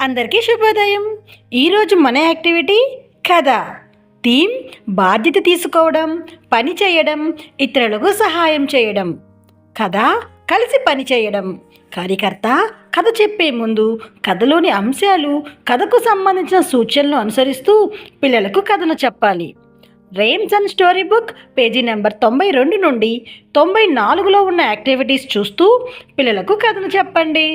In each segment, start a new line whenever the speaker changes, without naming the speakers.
అందరికీ శుభోదయం. ఈరోజు మన యాక్టివిటీ కథ. థీమ్ బాధ్యత తీసుకోవడం, పని చేయడం, ఇతరులకు సహాయం చేయడం. కథ కలిసి పని చేయడం. కార్యకర్త కథ చెప్పే ముందు కథలోని అంశాలు, కథకు సంబంధించిన సూచనలు అనుసరిస్తూ పిల్లలకు కథను చెప్పాలి. Rams and story book page number 92 నుండి 94లో ఉన్న యాక్టివిటీస్ చూస్తూ పిల్లలకు కథను చెప్పండి.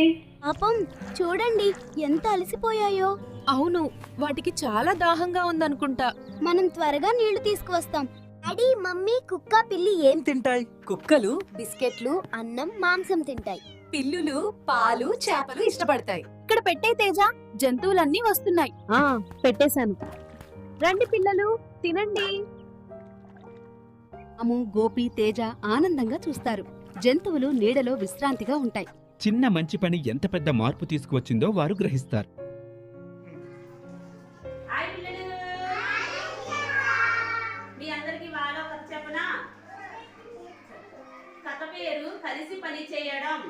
పాపం చూడండి ఎంత అలసిపోయాయో.
అవును, వాటికి చాలా దాహంగా ఉందనుకుంటా.
మనం త్వరగా నీళ్లు తీసుకువస్తాం. డాడీ, మమ్మీ, కుక్క, పిల్లి ఏం
తింటాయి?
కుక్కలు,
బిస్కెట్లు, అన్నం, మాంసం తింటాయి.
పిల్లులు, పాలు, చేపలు ఇష్టపడతాయి.
ఇక్కడ పెట్టే తేజ.
జంతువులన్నీ వస్తున్నాయి.
పెట్టేశాను.
రండి పిల్లలు, తినండి.
అము, గోపి, తేజ ఆనందంగా చూస్తారు. జంతువులు నీడలో విశ్రాంతిగా ఉంటాయి.
చిన్న మంచి పని ఎంత పెద్ద మార్పు తీసుకువచ్చిందో వారు గ్రహిస్తారు.
మీ అందరికి వాళ్ళ కథ చెప్పనా? కథ పేరు కలిసి పని చేయడం.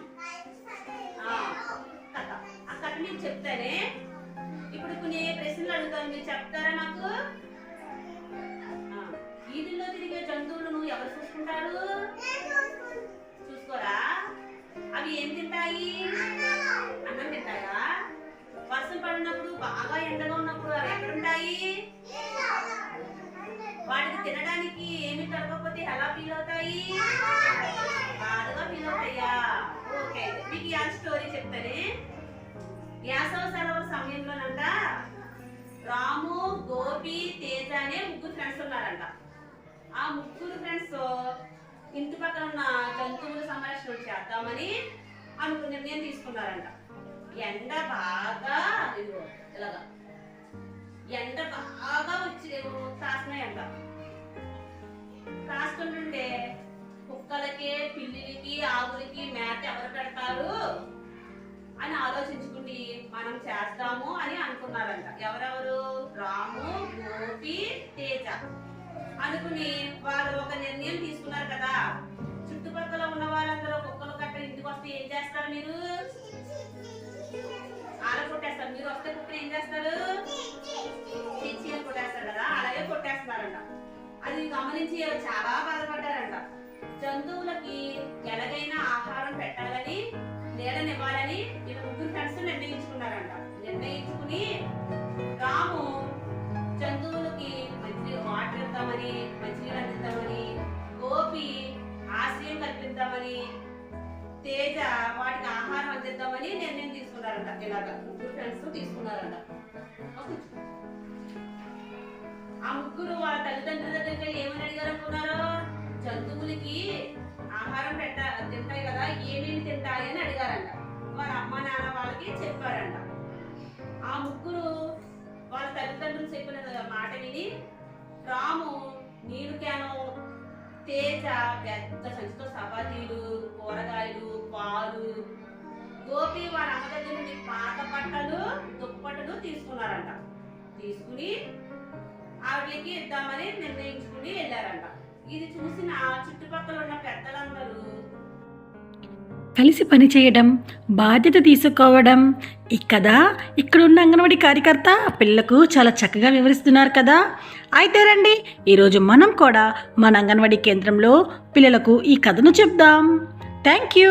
కథ ఆ కథ మీకు చెప్తానే. ఇప్పుడు కొన్ని ప్రశ్నలు అడుగుతాను, మీరు చెప్తారా నాకు? వీధుల్లో తిరిగే జంతువులను ఎవరు చూసుకుంటారు? చూసుకోరా? అవి ఏం తింటాయి? అన్నం తింటాయా? వర్షం పడినప్పుడు, బాగా ఎండగా ఉన్నప్పుడు అవి ఎక్కడుంటాయి? వాటికి తినడానికి ఏమి దొరకకపోతే ఎలా ఫీల్ అవుతాయి? బాధగా ఫీల్ అవుతాయా? ఓకే, మీకు ఈ స్టోరీ చెప్తానే. వేసవి సెలవుల సమయంలోనంట రాము, గోపి, తేజ అనే ముగ్గురు ఫ్రెండ్స్ ఉన్నారంట. ఆ ముగ్గురు ఫ్రెండ్స్ ఇంటి పక్కన ఉన్న జంతువుల సంరక్షణ చేద్దామని నిర్ణయం తీసుకున్నారంట. ఎండ బాగా ఇలాగా ఎండ బాగా వచ్చి కాస్తున్నాయంట. కాస్తుంటే కుక్కలకి, పిల్లికి, ఆవులకి మేత ఎవరు పెడతారు అని ఆలోచించుకుని మనం చేద్దాము అని అనుకున్నారంట. ఎవరెవరు? రాము, గోపి, తేజ అనుకుని వాళ్ళు ఒక నిర్ణయం తీసుకున్నారు కదా. చుట్టుపక్కల ఉన్న వాళ్ళందరూ కుక్కలు కట్ట ఇంటికి వస్తే ఏం చేస్తారు? మీరు ఆడ కొట్టేస్తారు. మీరు వస్తే కుక్కలు ఏం చేస్తారు? తెచ్చి కొట్టేస్తారు కదా, అలాగే కొట్టేస్తున్నారంట. అది గమనించి చాలా బాధపడ్డారంట. జంతువులకి ఎలాగైనా ఆహారం పెట్టాలని, నీడనివ్వాలని వీళ్ళు ముగ్గురు ఫ్రెండ్స్ నిర్ణయించుకున్నారంట. నిర్ణయించుకుని రాము జంతువులకి మంచి వాటర్ ఇద్దామని, మంచినీళ్ళు అందిద్దామని, గోపి ఆశ్రయం కల్పిద్దామని, తేజ వాటికి ఆహారం అందిద్దామని నిర్ణయం తీసుకున్నారంట. ఇలాగా ముగ్గురు ఫ్రెండ్స్ తీసుకున్నారంట. ఆ ముగ్గురు వాళ్ళ తల్లిదండ్రుల దగ్గరికి ఏమని అడిగారు అనుకున్నారు? జంతువులకి ఆహారం తింటాయి కదా, ఏమేమి తింటాయి అని అడిగారంట. వాళ్ళ అమ్మ నాన్న వాళ్ళకి చెప్పారంట. ఆ ముగ్గురు వాళ్ళ తల్లిదండ్రులు చెప్పిన మాట విని రాము నీరు క్యాను, తేజ పెద్ద సంచితో చపాతీలు, కూరగాయలు, పాలు, గోపి వాళ్ళ అమ్మ దగ్గర నుండి పాత బట్టలు, దుప్పట్లు తీసుకున్నారంట. తీసుకుని ఆవిడకి ఇద్దామని నిర్ణయించుకుని వెళ్ళారంట. ఇది చూసిన చుట్టుపక్కల ఉన్న పెద్దలందరూ
కలిసి పని చేయడం, బాధ్యత తీసుకోవడం. ఈ కథ ఇక్కడున్న అంగన్వాడీ కార్యకర్త పిల్లలకు చాలా చక్కగా వివరిస్తున్నారు కదా. అయితే రండి, ఈరోజు మనం కూడా మన అంగన్వాడీ కేంద్రంలో పిల్లలకు ఈ కథను చెప్దాం. Thank you.